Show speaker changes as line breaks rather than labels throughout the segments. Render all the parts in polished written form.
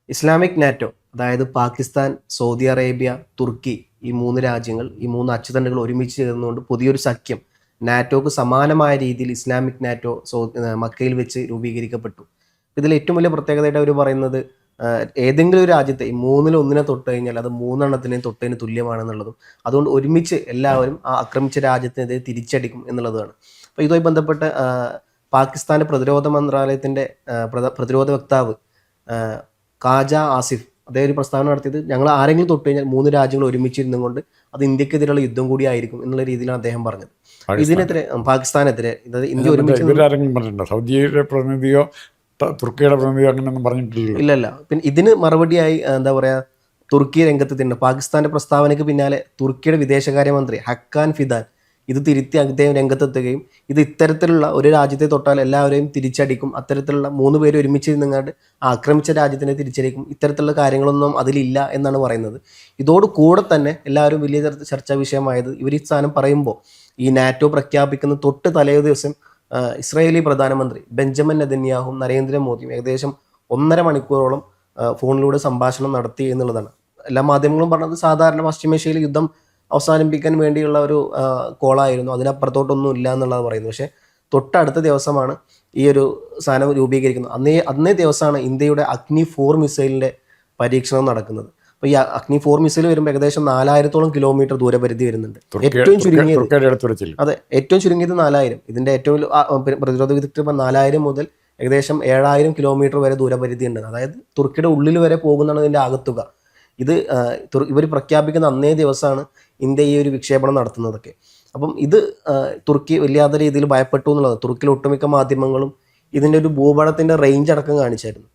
Islamic NATO, അതായത് Pakistan, Saudi Arabia, തുർക്കി, ഈ 3 രാജ്യങ്ങൾ, ഈ 3 അച്ചുതണ്ടുകൾ ഒരുമിച്ച് ചേർന്നുകൊണ്ട് പുതിയൊരു സഖ്യം നാറ്റോക്ക് സമാനമായ രീതിയിൽ ഇസ്ലാമിക് നാറ്റോ മക്കയിൽ വെച്ച് രൂപീകരിക്കപ്പെട്ടു. ഇതിൽ ഏറ്റവും വലിയ പ്രത്യേകതയായിട്ട് അവർ പറയുന്നത് ഏതെങ്കിലും ഒരു രാജ്യത്തെ ഈ മൂന്നിൽ ഒന്നിനെ തൊട്ട് കഴിഞ്ഞാൽ അത് മൂന്നെണ്ണത്തിനെയും തൊട്ടതിന് തുല്യമാണെന്നുള്ളതും, അതുകൊണ്ട് ഒരുമിച്ച് എല്ലാവരും ആ ആക്രമിച്ച രാജ്യത്തിനെതിരെ തിരിച്ചടിക്കും എന്നുള്ളതാണ്. അപ്പോൾ ഇതുമായി ബന്ധപ്പെട്ട് പാകിസ്ഥാന്റെ പ്രതിരോധ മന്ത്രാലയത്തിന്റെ പ്രതിരോധ വക്താവ് ഖാജ ആസിഫ് അദ്ദേഹം ഒരു പ്രസ്താവന നടത്തിയത്, ഞങ്ങൾ ആരെങ്കിലും തൊട്ട് കഴിഞ്ഞാൽ 3 രാജ്യങ്ങൾ ഒരുമിച്ചിരുന്നും കൊണ്ട് അത് ഇന്ത്യക്കെതിരെയുള്ള യുദ്ധം കൂടി ആയിരിക്കും എന്നുള്ള രീതിയിലാണ് അദ്ദേഹം പറഞ്ഞത്. ഇതിനെതിരെ പാകിസ്ഥാനെതിരെ ഇന്ത്യ ഒരുമിച്ച്
സൗദിയുടെ പ്രതിനിധിയോ തുർക്കിയുടെ പ്രതിനിധിയോ അങ്ങനെയൊന്നും പറഞ്ഞിട്ടില്ല.
ഇല്ലല്ല. പിന്നെ ഇതിന് മറുപടിയായി എന്താ പറയാ, തുർക്കി രംഗത്തെത്തിയിട്ടുണ്ട്. പാകിസ്ഥാന്റെ പ്രസ്താവനയ്ക്ക് പിന്നാലെ തുർക്കിയുടെ വിദേശകാര്യമന്ത്രി ഹക്കാൻ ഫിദാൻ ഇത് തിരുത്തി അദ്ദേഹം രംഗത്തെത്തുകയും ഇത് ഇത്തരത്തിലുള്ള ഒരു രാജ്യത്തെ തൊട്ടാൽ എല്ലാവരെയും തിരിച്ചടിക്കും, അത്തരത്തിലുള്ള 3 പേര് ഒരുമിച്ചിരുന്നങ്ങാണ്ട് ആക്രമിച്ച രാജ്യത്തിനെ തിരിച്ചടിക്കും, ഇത്തരത്തിലുള്ള കാര്യങ്ങളൊന്നും അതിലില്ല എന്നാണ് പറയുന്നത്. ഇതോട് കൂടെ തന്നെ എല്ലാവരും വലിയ ചർച്ചാ വിഷയമായത്, ഇവർ ഈ സ്ഥാനം പറയുമ്പോൾ ഈ നാറ്റോ പ്രഖ്യാപിക്കുന്ന തൊട്ട് തലേ ദിവസം ഇസ്രായേലി പ്രധാനമന്ത്രി ബെഞ്ചമിൻ നെതന്യാഹുവും നരേന്ദ്രമോദിയും ഏകദേശം 1.5 മണിക്കൂറോളം ഫോണിലൂടെ സംഭാഷണം നടത്തി എന്നുള്ളതാണ്. എല്ലാ മാധ്യമങ്ങളും പറഞ്ഞത് സാധാരണ പശ്ചിമേഷ്യയിൽ യുദ്ധം അവസാനിപ്പിക്കാൻ വേണ്ടിയുള്ള ഒരു കോളായിരുന്നു, അതിനപ്പുറത്തോട്ടൊന്നും ഇല്ല എന്നുള്ളത് പറയുന്നു. പക്ഷേ തൊട്ടടുത്ത ദിവസമാണ് ഈ ഒരു സാധനം രൂപീകരിക്കുന്നത്. അന്നേ ദിവസമാണ് ഇന്ത്യയുടെ അഗ്നി 4 മിസൈലിൻ്റെ പരീക്ഷണം നടക്കുന്നത്. അപ്പോൾ ഈ അഗ്നി 4 മിസൈൽ വരുമ്പോൾ ഏകദേശം 4000-ഓളം കിലോമീറ്റർ ദൂരപരിധി വരുന്നുണ്ട്. ഏറ്റവും ചുരുങ്ങിയത്, അതെ, ഏറ്റവും ചുരുങ്ങിയത് 4000. ഇതിൻ്റെ ഏറ്റവും പ്രതിരോധ വിദഗ്ധർ 4000 മുതൽ ഏകദേശം 7000 കിലോമീറ്റർ വരെ ദൂരപരിധി ഉണ്ട്. അതായത് തുർക്കിയുടെ ഉള്ളിൽ വരെ പോകുന്നതാണ് ഇതിൻ്റെ ആകത്തുക. ഇത് ഇവർ പ്രഖ്യാപിക്കുന്ന അന്നേ ദിവസമാണ് ഇന്ത്യ ഈ ഒരു വിക്ഷേപണം നടത്തുന്നതൊക്കെ. അപ്പം ഇത് തുർക്കി വല്ലാത്ത രീതിയിൽ ഭയപ്പെട്ടു എന്നുള്ളത്. തുർക്കിയിലെ ഒട്ടുമിക്ക മാധ്യമങ്ങളും ഇതിൻ്റെ ഒരു ഭൂപടത്തിൻ്റെ റേഞ്ച് അടക്കം കാണിച്ചായിരുന്നു.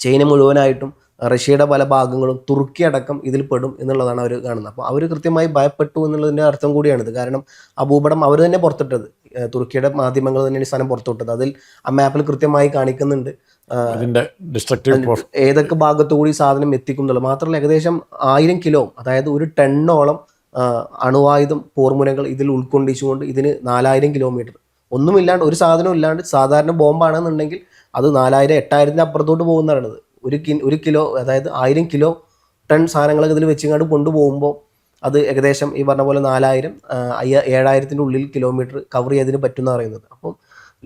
ചൈന മുഴുവനായിട്ടും റഷ്യയുടെ പല ഭാഗങ്ങളും തുർക്കി അടക്കം ഇതിൽ പെടും എന്നുള്ളതാണ് അവർ കാണുന്നത്. അപ്പോൾ അവർ കൃത്യമായി ഭയപ്പെട്ടു എന്നുള്ളതിൻ്റെ അർത്ഥം കൂടിയാണിത്. കാരണം ആ ഭൂപടം അവർ തന്നെ പുറത്തിട്ടത്, തുർക്കിയുടെ മാധ്യമങ്ങൾ തന്നെയാണ് ഈ സ്ഥലം പുറത്തുവിട്ടത്. അതിൽ ആ മാപ്പിൽ കൃത്യമായി കാണിക്കുന്നുണ്ട് ഏതൊക്കെ ഭാഗത്തുകൂടി സാധനം എത്തിക്കും എന്നുള്ളത്. മാത്രമല്ല ഏകദേശം 1000 കിലോ, അതായത് 1 ടണ്ണോളം അണുവായുധം പോർമുനകൾ ഇതിൽ ഉൾക്കൊണ്ടിച്ചുകൊണ്ട് ഇതിന് 4000 കിലോമീറ്റർ ഒന്നുമില്ലാണ്ട്, ഒരു സാധനവും ഇല്ലാണ്ട്, സാധാരണ ബോംബാണെന്നുണ്ടെങ്കിൽ അത് 4000-8000 അപ്പുറത്തോട്ട് പോകുന്നതാണ്. ഒരു കിലോ, അതായത് 1000 കിലോ ടൺ സാധനങ്ങളൊക്കെ ഇതിൽ വെച്ചിങ്ങാണ്ട് കൊണ്ടുപോകുമ്പോൾ അത് ഏകദേശം ഈ പറഞ്ഞ പോലെ 7000 ഉള്ളിൽ കിലോമീറ്റർ കവർ ചെയ്തതിന് പറ്റുന്ന പറയുന്നത്. അപ്പം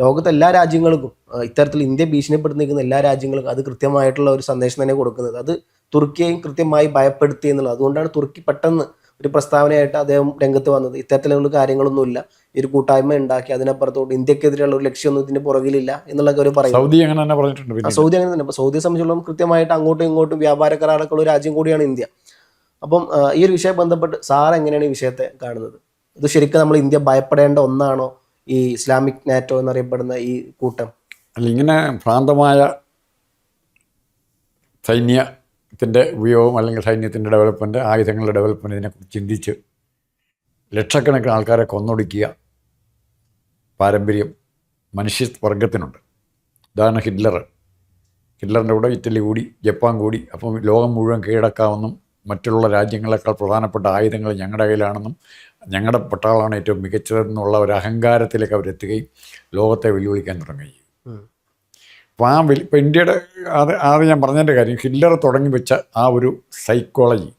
ലോകത്തെ എല്ലാ രാജ്യങ്ങൾക്കും ഇത്തരത്തിൽ ഇന്ത്യ ഭീഷണിപ്പെടുത്തിയിരിക്കുന്ന എല്ലാ രാജ്യങ്ങൾക്കും അത് കൃത്യമായിട്ടുള്ള ഒരു സന്ദേശം തന്നെ കൊടുക്കുന്നത്. അത് തുർക്കിയെയും കൃത്യമായി ഭയപ്പെടുത്തി എന്നുള്ളത്. അതുകൊണ്ടാണ് തുർക്കി പെട്ടെന്ന് ഒരു പ്രസ്താവനയായിട്ട് അദ്ദേഹം രംഗത്ത് വന്നത്. ഇത്തരത്തിലുള്ള കാര്യങ്ങളൊന്നുമില്ല, ഈ ഒരു കൂട്ടായ്മ ഉണ്ടാക്കി അതിനപ്പുറത്തോട്ട് ഇന്ത്യക്കെതിരെയുള്ള ഒരു ലക്ഷ്യമൊന്നും ഇതിന്റെ പുറകിലില്ല എന്നുള്ളതൊക്കെ അവർ പറയും.
സൗദി അങ്ങനെ തന്നെ പറഞ്ഞിട്ടുണ്ട്.
സൗദി അങ്ങനെ തന്നെ. അപ്പോൾ സൗദിയെ സംബന്ധിച്ചിടത്തോളം കൃത്യമായിട്ട് അങ്ങോട്ടും ഇങ്ങോട്ടും വ്യാപാര കരാറൊക്കെ ഉള്ള രാജ്യം കൂടിയാണ് ഇന്ത്യ. അപ്പം ഈ ഒരു വിഷയം ബന്ധപ്പെട്ട് സാർ എങ്ങനെയാണ് ഈ വിഷയത്തെ കാണുന്നത്? ഇത് ശരിക്കും നമ്മൾ ഇന്ത്യ ഭയപ്പെടേണ്ട ഒന്നാണോ, ഈ ഇസ്ലാമിക് നാറ്റോ എന്നറിയപ്പെടുന്ന ഈ കൂട്ടം?
അല്ല, ഇങ്ങനെ ഭ്രാന്തമായ സൈന്യത്തിൻ്റെ ഉപയോഗം അല്ലെങ്കിൽ സൈന്യത്തിൻ്റെ ഡെവലപ്മെൻറ്റ്, ആയുധങ്ങളുടെ ഡെവലപ്മെൻറ്റ്, ഇതിനെക്കുറിച്ച് ചിന്തിച്ച് ലക്ഷക്കണക്കിന് ആൾക്കാരെ കൊന്നൊടുക്കിയ പാരമ്പര്യം മനുഷ്യവർഗത്തിനുണ്ട്. ഉദാഹരണം ഹിറ്റ്ലറിൻ്റെ കൂടെ ഇറ്റലി കൂടി, ജപ്പാൻ കൂടി. അപ്പം ലോകം മുഴുവൻ കീഴടക്കാമെന്നും മറ്റുള്ള രാജ്യങ്ങളെക്കാൾ പ്രധാനപ്പെട്ട ആയുധങ്ങൾ ഞങ്ങളുടെ കയ്യിലാണെന്നും ഞങ്ങളുടെ പട്ടാളമാണ് ഏറ്റവും മികച്ചതെന്നുള്ള ഒരു അഹങ്കാരത്തിലേക്ക് അവരെത്തുകയും ലോകത്തെ വെല്ലുവിളിക്കാൻ തുടങ്ങുകയും ചെയ്യും. അപ്പോൾ ഇപ്പോൾ ഇന്ത്യയുടെ ആദ്യം ഞാൻ പറഞ്ഞതിൻ്റെ കാര്യം, ഹിറ്റ്ലർ തുടങ്ങി വെച്ച ആ ഒരു സൈക്കോളജി,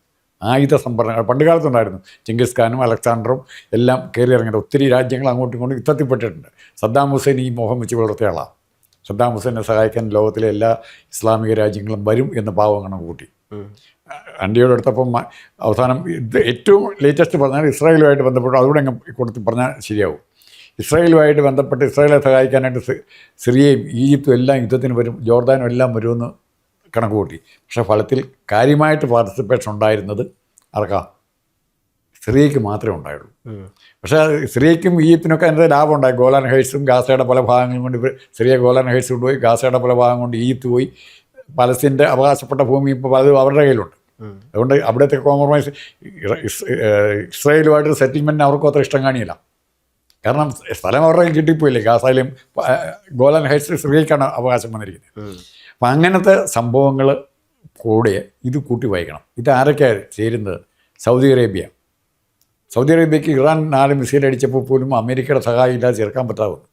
ആയുധ സംഭരണങ്ങൾ പണ്ട് കാലത്തുണ്ടായിരുന്നു. ചെങ്കിസ് ഖാനും അലക്സാണ്ടറും എല്ലാം കയറി ഇറങ്ങിയിട്ട് ഒത്തിരി രാജ്യങ്ങൾ അങ്ങോട്ടും ഇങ്ങോട്ടും യുദ്ധത്തിൽപ്പെട്ടിട്ടുണ്ട്. സദ്ദാം ഹുസൈൻ ഈ മോഹം വെച്ച് വളർത്തിയാളാണ്. സദ്ദാം ഹുസൈനെ സഹായിക്കാൻ ലോകത്തിലെ എല്ലാ ഇസ്ലാമിക രാജ്യങ്ങളും വരും എന്ന് പാവം കണക്ക് കൂട്ടി. ഇന്ത്യയോട് എടുത്തപ്പം അവസാനം ഇത് ഏറ്റവും ലേറ്റസ്റ്റ് പറഞ്ഞാൽ ഇസ്രായേലുമായിട്ട് ബന്ധപ്പെട്ട്, അതുകൂടെ അങ്ങ് കൊടുത്ത് പറഞ്ഞാൽ ശരിയാവും. ഇസ്രായേലുമായിട്ട് ബന്ധപ്പെട്ട് ഇസ്രായേലെ സഹായിക്കാനായിട്ട് സിറിയയും ഈജിപ്തും എല്ലാം യുദ്ധത്തിന് വരും, ജോർദാനും എല്ലാം വരുമെന്ന് കണക്ക് കൂട്ടി. പക്ഷേ ഫലത്തിൽ കാര്യമായിട്ട് പാർട്ടിസിപ്പേഷൻ ഉണ്ടായിരുന്നത് ആർക്കാ? സിറിയയ്ക്ക് മാത്രമേ ഉണ്ടായുള്ളൂ. പക്ഷേ സിറിയയ്ക്കും ഈജിപ്തിനൊക്കെ അതിൻ്റെ ലാഭം ഉണ്ടായി. ഗോലാൻ ഹൈറ്റ്സും ഗാസയുടെ പല ഭാഗങ്ങളും കൊണ്ട് സിറിയ ഗോലാൻ ഹൈറ്റ്സ് കൊണ്ടുപോയി, ഗാസയുടെ പല ഭാഗം കൊണ്ട് ഈജിപ്ത് പോയി. പലസ്തീൻ്റെ അവകാശപ്പെട്ട ഭൂമി ഇപ്പോൾ അത് അവരുടെ കയ്യിലുണ്ട്. അതുകൊണ്ട് അവിടുത്തെ കോംപ്രമൈസ്, ഇസ്രായേലുമായിട്ട് സെറ്റിൽമെൻറ്റിന് അവർക്കും അത്ര ഇഷ്ടം കാണിയില്ല. കാരണം സ്ഥലം അവരുടെ കയ്യിൽ കിട്ടിപ്പോയില്ലേ. ഗാസയിലും ഗോലാൻ ഹൈറ്റ്സ് സിറിയയ്ക്കാണ് അവകാശം വന്നിരിക്കുന്നത്. അപ്പം അങ്ങനത്തെ സംഭവങ്ങൾ കൂടെ ഇത് കൂട്ടി വായിക്കണം. ഇത് ആരൊക്കെയാണ് ചേരുന്നത്? സൗദി അറേബ്യയ്ക്ക് ഇറാൻ 4 മിസൈൽ അടിച്ചപ്പോൾ പോലും അമേരിക്കയുടെ സഹായം ഇല്ലാതെ ചേർക്കാൻ പറ്റാവുന്നു.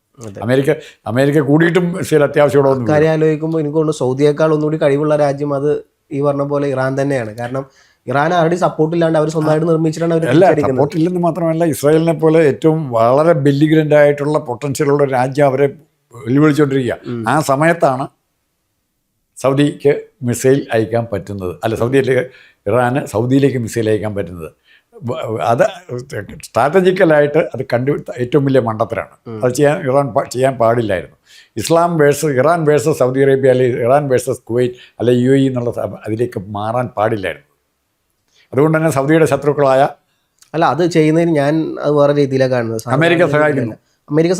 അമേരിക്ക കൂടിയിട്ടും ഇസ്രയേൽ അത്യാവശ്യം ഒന്നും
കാര്യം ആലോചിക്കുമ്പോൾ എനിക്ക് തോന്നുന്നു സൗദിയേക്കാൾ ഒന്നുകൂടി കഴിവുള്ള രാജ്യം അത് ഈ പറഞ്ഞ പോലെ ഇറാൻ തന്നെയാണ്. കാരണം ഇറാൻ ആരുടെയും സപ്പോർട്ട് ഇല്ലാണ്ട് അവർ സ്വന്തമായിട്ട് നിർമ്മിച്ചിട്ടാണ് അവർ
അല്ല, സപ്പോർട്ട് ഇല്ലെന്ന് മാത്രമല്ല, ഇസ്രായേലിനെ പോലെ ഏറ്റവും വളരെ ബെല്ലിഗ്രൻ്റ് ആയിട്ടുള്ള പൊട്ടൻഷ്യലുള്ള രാജ്യം അവരെ വെല്ലുവിളിച്ചുകൊണ്ടിരിക്കുക. ആ സമയത്താണ് സൗദിക്ക് മിസൈൽ അയക്കാൻ പറ്റുന്നത്, അല്ല ഇറാന് സൗദിയിലേക്ക് മിസൈൽ അയക്കാൻ പറ്റുന്നത്. അത് സ്ട്രാറ്റജിക്കലായിട്ട് അത് ഏറ്റവും വലിയ മണ്ടത്തരാണ്. അത് ചെയ്യാൻ പാടില്ലായിരുന്നു. ഇറാൻ വേഴ്സസ് സൗദി അറേബ്യ, അല്ലെങ്കിൽ ഇറാൻ വേഴ്സസ് കുവൈറ്റ്, അല്ലെ UAE എന്നുള്ള അതിലേക്ക് മാറാൻ പാടില്ലായിരുന്നു. അതുകൊണ്ട് തന്നെ സൗദിയുടെ ശത്രുക്കളായ
അത് ചെയ്യുന്നതിന് ഞാൻ അത് വേറെ രീതിയിലാണ് കാണുന്നത്.
അമേരിക്ക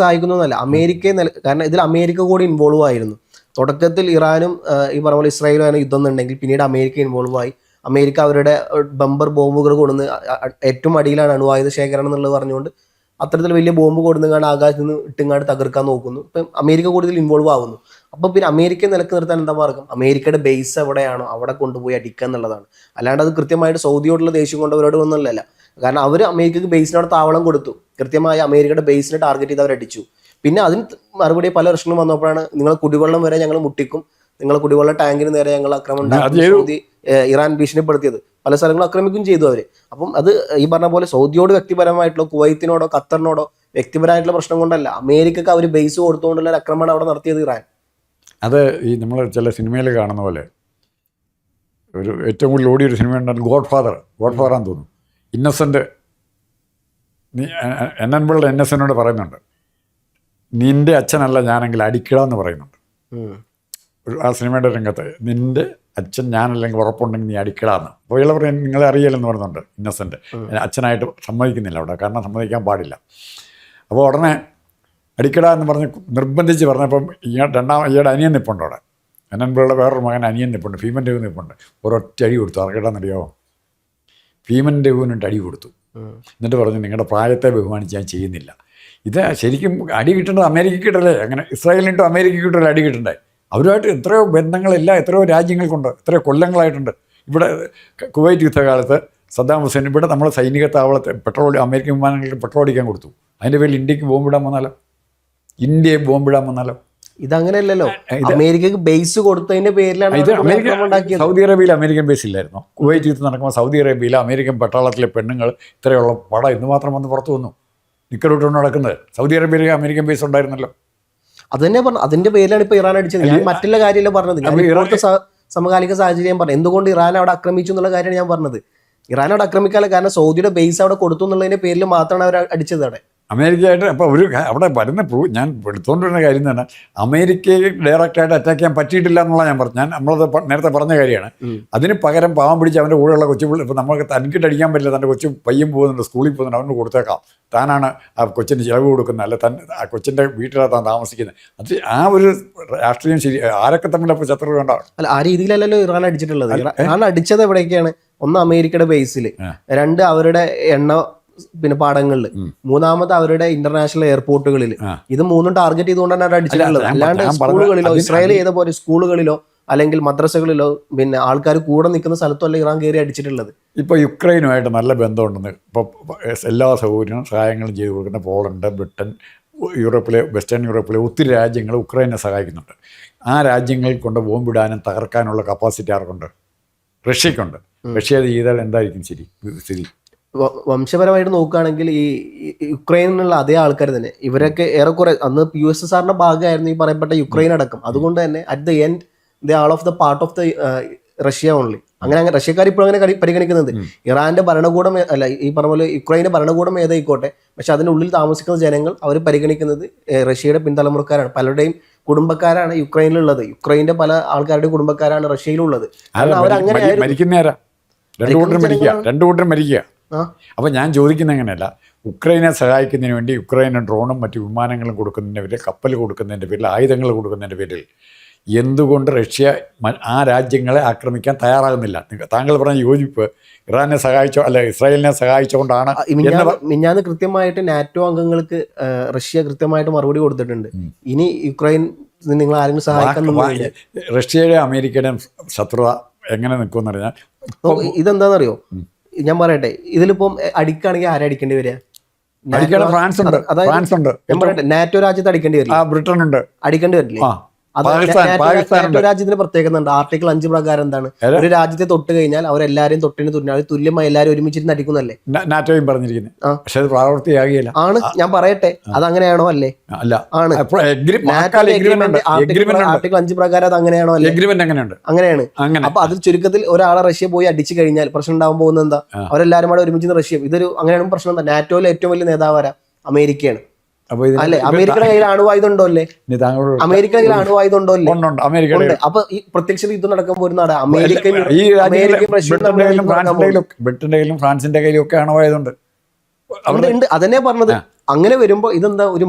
സഹായിക്കുന്നതല്ല, കാരണം ഇതിൽ അമേരിക്ക കൂടി ഇൻവോൾവ് ആയിരുന്നു. തുടക്കത്തിൽ ഇറാനും ഈ പറഞ്ഞ പോലെ ഇസ്രായേലുമാണ് യുദ്ധം എന്നുണ്ടെങ്കിൽ പിന്നീട് അമേരിക്ക ഇൻവോൾവ് ആയി. അമേരിക്ക അവരുടെ ബമ്പർ ബോംബുകൾ കൊണ്ടുവന്ന് ഏറ്റവും അടിയിലാണ് അണുവായുധ ശേഖരണം എന്നുള്ളത് പറഞ്ഞുകൊണ്ട് അത്തരത്തിൽ വലിയ ബോംബ് കൊടുങ്ങാണ്ട് ആകാശത്ത് നിന്ന് ഇട്ടുങ്ങാണ്ട് തകർക്കാൻ നോക്കുന്നു. ഇപ്പം അമേരിക്ക കൂടുതൽ ഇൻവോൾവ് ആവുന്നു. അപ്പോൾ പിന്നെ അമേരിക്കയെ നിലക്ക് നിർത്താൻ എന്താ മാർഗം? അമേരിക്കയുടെ ബേസ് എവിടെയാണോ അവിടെ കൊണ്ടുപോയി അടിക്കുക എന്നുള്ളതാണ്. അല്ലാണ്ട് അത് കൃത്യമായിട്ട് സൗദിയോടുള്ള ദേഷ്യം കൊണ്ട് അവരോട് ഒന്നുമല്ല. കാരണം അവർ അമേരിക്കക്ക് ബേസിനോട് താവളം കൊടുത്തു, കൃത്യമായി അമേരിക്കയുടെ ബേസിനെ ടാർഗറ്റ് ചെയ്ത് അവരടിച്ചു. പിന്നെ അതിന് മറുപടി പല പ്രശ്നങ്ങളും വന്നപ്പോഴാണ് നിങ്ങൾ കുടിവെള്ളം വരെ ഞങ്ങൾ മുട്ടിക്കും, നിങ്ങൾ കുടിവെള്ള ടാങ്കിന് നേരെ ഞങ്ങൾ ആക്രമണം ഉണ്ടാക്കി സൗദി ഇറാൻ ഭീഷണിപ്പെടുത്തിയത്. പല സ്ഥലങ്ങളും ആക്രമിക്കുകയും ചെയ്തു അവർ. അപ്പം അത് ഈ പറഞ്ഞ പോലെ സൗദിയോട് വ്യക്തിപരമായിട്ടുള്ള, കുവൈത്തിനോടോ ഖത്തറിനോടോ വ്യക്തിപരമായിട്ടുള്ള പ്രശ്നം കൊണ്ടല്ല, അമേരിക്കക്ക് അവർ ബേസ് കൊടുത്തുകൊണ്ടുള്ള ഒരു ആക്രമണം അവിടെ നടത്തിയത് ഇറാൻ.
അത് ഈ നമ്മൾ ചില സിനിമയിൽ കാണുന്ന പോലെ ഒരു ഏറ്റവും കൂടുതൽ ഓടിയൊരു സിനിമ ഉണ്ടായിരുന്നു, ഗോഡ് ഫാദറാന്ന് തോന്നുന്നു. ഇന്നസെൻ്റ് എന്നൻപിള്ള ഇന്നസെൻ്റിനോട് പറയുന്നുണ്ട്, നിൻ്റെ അച്ഛനല്ല ഞാനെങ്കിൽ അടിക്കിടാന്ന് പറയുന്നുണ്ട്. ആ സിനിമയുടെ രംഗത്ത് നിൻ്റെ അച്ഛൻ ഞാനല്ലെങ്കിൽ ഉറപ്പുണ്ടെങ്കിൽ നീ അടിക്കിടാന്ന്. അപ്പോൾ ഇയാൾ പറയും നിങ്ങളെ അറിയില്ലെന്ന് പറയുന്നുണ്ട് ഇന്നസെൻ്റ്. അച്ഛനായിട്ട് സമ്മതിക്കുന്നില്ല അവിടെ, കാരണം സമ്മതിക്കാൻ പാടില്ല. അപ്പോൾ ഉടനെ അടിക്കട എന്ന് പറഞ്ഞ് നിർബന്ധിച്ച് പറഞ്ഞപ്പം ഇയാളുടെ അനിയൻ നിൽപ്പുണ്ട് അവിടെ, എന്നൻപിള്ളയുടെ വേറൊരു മകൻ അനിയൻ നിൽപ്പുണ്ട്, ഭീമൻ രഘു നിൽപ്പുണ്ട്. ഒരൊറ്റ അടി കൊടുത്തു. ആർക്കിടാന്നറിയാമോ? ഭീമൻ രഘുവിനുണ്ട് അടി കൊടുത്തു. എന്നിട്ട് പറഞ്ഞു നിങ്ങളുടെ പ്രായത്തെ ബഹുമാനിച്ച് ഞാൻ ചെയ്യുന്നില്ല. ഇത് ശരിക്കും അടി കിട്ടേണ്ടത് അമേരിക്കയ്ക്ക് കിട്ടല്ലേ? അങ്ങനെ ഇസ്രായേലിനിട്ടും അമേരിക്കയ്ക്ക് കിട്ടല്ലേ അടി കിട്ടണ്ടേ? അവരുമായിട്ട് എത്രയോ ബന്ധങ്ങളില്ല, എത്രയോ രാജ്യങ്ങൾക്കുണ്ട്, എത്രയോ കൊല്ലങ്ങളായിട്ടുണ്ട്. ഇവിടെ കുവൈറ്റ് യുദ്ധകാലത്ത് സദ്ദാം ഹുസൈൻ ഇവിടെ നമ്മൾ സൈനിക താവളത്തെ അമേരിക്കൻ വിമാനങ്ങൾക്ക് പെട്രോൾ അടിക്കാൻ കൊടുത്തു. അതിൻ്റെ പേരിൽ ഇന്ത്യക്ക് ബോംബിടാൻ വന്നാലോ? ഇന്ത്യയെ ബോംബിടാൻ വന്നാലോ?
ഇതങ്ങനെയല്ലല്ലോ. അമേരിക്കക്ക് ബേസ് കൊടുത്തതിന്റെ പേരിലാണ്
ഇത് സൗദി അറേബ്യയിൽ അമേരിക്കൻ ബേസ് ഇല്ലായിരുന്നു. കുവൈറ്റ് യുദ്ധം നടക്കുമ്പോൾ സൗദി അറേബ്യയിൽ അമേരിക്കൻ പട്ടാളത്തിലെ പെണ്ണുങ്ങൾ ഇത്രയുള്ള പടം ഇന്ന് മാത്രം വന്ന് പുറത്തു വന്നു. നിക്കറിട്ടുകൊണ്ട് നടക്കുന്നത്. സൗദി അറേബ്യയിൽ അമേരിക്കൻ ബേസ് ഉണ്ടായിരുന്നല്ലോ.
അത് തന്നെ പറഞ്ഞു, അതിന്റെ പേരിലാണ് ഇപ്പൊ ഇറാൻ അടിച്ചത്. ഞാൻ മറ്റുള്ള കാര്യമല്ല പറഞ്ഞത്, ഇപ്പോഴത്തെ സമകാലിക സാഹചര്യം പറഞ്ഞു എന്തുകൊണ്ട് ഇറാൻ അവിടെ ആക്രമിച്ചു എന്നുള്ള കാര്യമാണ് ഞാൻ പറഞ്ഞത്. ഇറാൻ അവിടെ ആക്രമിക്കാനുള്ള കാരണം സൗദിയുടെ ബേസ് അവിടെ കൊടുത്തു എന്നുള്ളതിന്റെ പേരിൽ മാത്രമാണ് അവർ അടിച്ചത് അവിടെ.
അമേരിക്കയായിട്ട് അപ്പോൾ അവിടെ വരുന്ന ഞാൻ എടുത്തുകൊണ്ടിരുന്ന കാര്യം തന്നെ അമേരിക്കയെ ഡയറക്റ്റായിട്ട് അറ്റാക്ക് ചെയ്യാൻ പറ്റിയിട്ടില്ല എന്നുള്ള നമ്മളത് നേരത്തെ പറഞ്ഞ കാര്യമാണ്. അതിന് പകരം പാവം പിടിച്ച് അവൻ്റെ കൂടെയുള്ള കൊച്ചുപിള്ളി, ഇപ്പോൾ നമുക്ക് തനിക്കിട്ട് അടിക്കാൻ പറ്റില്ല, തൻ്റെ കൊച്ചു പയ്യൻ പോകുന്നുണ്ട്, സ്കൂളിൽ പോകുന്നുണ്ട്, അവന് കൊടുത്തേക്കാം, താനാണ് ആ കൊച്ചിന് ചിലവ് കൊടുക്കുന്നത്, അല്ല ആ കൊച്ചിൻ്റെ വീട്ടിലാണ് താൻ താമസിക്കുന്നത്. അത് ആ ഒരു രാഷ്ട്രീയം ശരി, ആരൊക്കെ തമ്മിലപ്പോൾ ശത്രു ഉണ്ടാവും.
അല്ല, ആ രീതിയിലല്ലല്ലോ ഇറാൻ അടിച്ചിട്ടുള്ളത്. ഇറാൻ അടിച്ചത് എവിടേക്കാണ്? ഒന്ന് അമേരിക്കയുടെ ബേസിൽ, രണ്ട് അവരുടെ എണ്ണ പാടങ്ങളിൽ, മൂന്നാമത് അവരുടെ ഇന്റർനാഷണൽ എയർപോർട്ടുകളിൽ. ഇത് മൂന്നും ടാർഗറ്റ് ചെയ്തുകൊണ്ടാണ് അവർ അടിച്ചിട്ടുള്ളത്. അല്ലാണ്ട് സ്കൂളുകളിലോ, ഇസ്രായേൽ ചെയ്ത പോലെ സ്കൂളുകളിലോ അല്ലെങ്കിൽ മദ്രസകളിലോ ആൾക്കാർ കൂടെ നിൽക്കുന്ന സ്ഥലത്തോ അല്ല ഇറാൻ കയറി അടിച്ചിട്ടുള്ളത്.
ഇപ്പോൾ യുക്രൈനുമായിട്ട് നല്ല ബന്ധമുണ്ടെന്ന് ഇപ്പോൾ എല്ലാ സഹായങ്ങളും ചെയ്തു കൊടുക്കുന്ന പോളണ്ട്, ബ്രിട്ടൻ, വെസ്റ്റേൺ യൂറോപ്പിലെ ഒത്തിരി രാജ്യങ്ങൾ ഉക്രൈനെ സഹായിക്കുന്നുണ്ട്. ആ രാജ്യങ്ങൾ കൊണ്ട് ബോംബിടാനും തകർക്കാനുള്ള കപ്പാസിറ്റി ആർക്കുണ്ട്? റഷ്യക്കുണ്ട്. റഷ്യ അത് ചെയ്താൽ എന്തായിരിക്കും സ്ഥിതി?
വംശപരമായിട്ട് നോക്കുകയാണെങ്കിൽ ഈ യുക്രൈനിലുള്ള അതേ ആൾക്കാർ തന്നെ, ഇവരൊക്കെ ഏറെക്കുറെ അന്ന് USSRന്റെ ഭാഗമായിരുന്നു ഈ പറയപ്പെട്ട യുക്രൈൻ അടക്കം. അതുകൊണ്ട് തന്നെ at the end the all of the part of the Russia only. അങ്ങനെ റഷ്യക്കാർ ഇപ്പോൾ അങ്ങനെ പരിഗണിക്കുന്നത് ഇറാന്റെ ഭരണകൂടം അല്ല, ഈ പറഞ്ഞ പോലെ യുക്രൈന്റെ ഭരണകൂടം ഏതായിക്കോട്ടെ, പക്ഷെ അതിനുള്ളിൽ താമസിക്കുന്ന ജനങ്ങൾ അവർ പരിഗണിക്കുന്നത് റഷ്യയുടെ പിൻതലമുറക്കാരാണ്. പലരുടെയും കുടുംബക്കാരാണ് യുക്രൈനിലുള്ളത്. യുക്രൈന്റെ പല ആൾക്കാരുടെയും കുടുംബക്കാരാണ് റഷ്യയിലുള്ളത്. അവരങ്ങനെ
രണ്ടു കൂട്ടരും മരിക്കുക. അപ്പോൾ ഞാൻ ചോദിക്കുന്നത് എങ്ങനെയല്ല, ഉക്രൈനെ സഹായിക്കുന്നതിന് വേണ്ടി യുക്രൈന് ഡ്രോണും മറ്റു വിമാനങ്ങളും കൊടുക്കുന്നതിൻ്റെ പേരിൽ, കപ്പൽ കൊടുക്കുന്നതിൻ്റെ പേരിൽ, ആയുധങ്ങൾ കൊടുക്കുന്നതിൻ്റെ പേരിൽ എന്തുകൊണ്ട് റഷ്യ ആ രാജ്യങ്ങളെ ആക്രമിക്കാൻ തയ്യാറാകുന്നില്ല? താങ്കൾ പറഞ്ഞ യോജിപ്പ് ഇറാനെ സഹായിച്ചോ അല്ല ഇസ്രായേലിനെ സഹായിച്ചുകൊണ്ടാണ്.
മിഞ്ഞാന്ന് കൃത്യമായിട്ട് നാറ്റോ അംഗങ്ങൾക്ക് റഷ്യ കൃത്യമായിട്ട് മറുപടി കൊടുത്തിട്ടുണ്ട്. ഇനി യുക്രൈൻ നിങ്ങൾ ആരെങ്കിലും സഹായിക്കാൻ,
റഷ്യയുടെ അമേരിക്കയുടെയും ശത്രുത എങ്ങനെ നിൽക്കുമെന്ന് പറഞ്ഞാൽ
ഇതെന്താണെന്നറിയോ? ഞാൻ പറയട്ടെ, ഇതിലിപ്പം അടിക്കുകയാണെങ്കിൽ ആരെ അടിക്കേണ്ടി വരിക?
അടിക്കേണ്ട ഫ്രാൻസ് ഉണ്ട്,
അതായത്
ഫ്രാൻസ് ഉണ്ട്,
ഞാൻ പറയട്ടെ, നാറ്റോ രാജ്യത്ത് അടിക്കേണ്ടി വരില്ല,
ബ്രിട്ടൻ ഉണ്ട്,
അടിക്കേണ്ടി വരില്ലേ?
ആ
അത് നാറ്റോ രാജ്യത്തിന് പ്രത്യേകത ഉണ്ട്. ആർട്ടിക്കിൾ 5 പ്രകാരം എന്താണ്, ഒരു രാജ്യത്തെ തൊട്ട് കഴിഞ്ഞാൽ അവരെല്ലാരും തൊട്ടിന് തുല്യമായി എല്ലാവരും ഒരുമിച്ചിരുന്ന് അടിക്കുന്നല്ലേ
നാറ്റോയും പറഞ്ഞിരിക്കുന്നത്. പക്ഷെ അത് പ്രാവർത്തിയാകില്ല
ആണ്. ഞാൻ പറയട്ടെ, അത് അങ്ങനെയാണോ അല്ലേ?
അല്ല,
ആണ്. ആർട്ടിക്കിൾ 5 പ്രകാരം അത് അങ്ങനെയാണോ അല്ലേ?
എഗ്രിമെന്റ് അങ്ങനെയുണ്ട്,
അങ്ങനെയാണ്.
അങ്ങനെ.
അപ്പൊ അതിൽ ചുരുക്കത്തിൽ ഒരാളെ റഷ്യ പോയി അടിച്ചു കഴിഞ്ഞാൽ പ്രശ്നം ഉണ്ടാവാൻ പോകുന്നത് എന്താ? അവരെല്ലാരും കൂടെ ഒരുമിച്ച് റഷ്യ, ഇതൊരു അങ്ങനെയാണ് പ്രശ്നം. എന്താ, നാറ്റോയിലെ ഏറ്റവും വലിയ നേതാവ് ആരാ? അമേരിക്കയാണ് അല്ലെ? അമേരിക്കയുടെ കയ്യിൽ അണുവായുധം ഉണ്ടോ അല്ലേ? അമേരിക്കയുടെ കയ്യിൽ അണുവായുധം ഉണ്ടോ അല്ലേ? ഉണ്ട്. അപ്പൊ ഈ പ്രത്യക്ഷ യുദ്ധം നടക്കുമ്പോൾ ഒരു നാട് അമേരിക്കൻ,
ബ്രിട്ടന്റെയിലും ഫ്രാൻസിന്റെ കയ്യിലും ഒക്കെ അണുവായുധമുണ്ട്.
ഉണ്ട്. അതന്നെ പറഞ്ഞത്. അങ്ങനെ വരുമ്പോ ഇതെന്താ ഒരു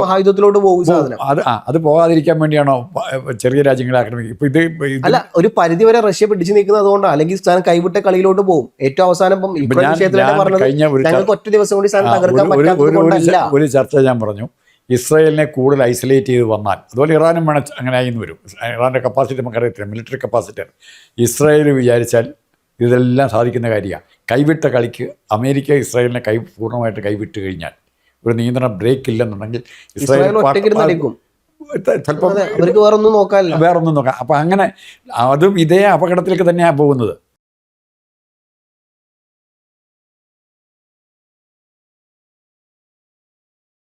മഹായുദ്ധത്തിലോട്ട് പോകും സാധനം.
അത് പോകാതിരിക്കാൻ വേണ്ടിയാണോ ചെറിയ രാജ്യങ്ങളെ ആക്രമിക്കുക? ഇപ്പൊ ഇത്
അല്ല, ഒരു പരിധി വരെ റഷ്യ പിടിച്ചു നിൽക്കുന്നത് അതുകൊണ്ടാണ്. അല്ലെങ്കിൽ സ്ഥാനം കൈവിട്ട കളിയിലോട്ട് പോകും. ഏറ്റവും അവസാനം ഇപ്പം യുക്രൈൻ വിഷയത്തിലാണ് പറഞ്ഞത്, ഞങ്ങൾക്ക് ഒറ്റ ദിവസം കൂടി സ്ഥാനം തകർക്കാൻ പറ്റാത്തതുകൊണ്ടല്ല.
ഒരു ചർച്ച ഞാൻ പറഞ്ഞു, ഇസ്രായേലിനെ കൂടുതൽ ഐസൊലേറ്റ് ചെയ്ത് വന്നാൽ, അതുപോലെ ഇറാനും വേണം അങ്ങനെ ആയിന്ന് വരും. ഇറാൻ്റെ കപ്പാസിറ്റി നമുക്കറിയത്തില്ല, മിലിറ്ററി കപ്പാസിറ്റി. ഇസ്രായേൽ വിചാരിച്ചാൽ ഇതെല്ലാം സാധിക്കുന്ന കാര്യമാണ്. കൈവിട്ട കളിക്ക് അമേരിക്ക ഇസ്രായേലിനെ പൂർണ്ണമായിട്ട് കൈവിട്ട് കഴിഞ്ഞാൽ, ഒരു നിയന്ത്രണം ബ്രേക്ക് ഇല്ലെന്നുണ്ടെങ്കിൽ ഇസ്രായേൽ
ചിലപ്പോൾ വേറൊന്നും നോക്കാം.
അപ്പം അങ്ങനെ അതും ഇതേ അപകടത്തിലേക്ക് തന്നെയാണ് പോകുന്നത്.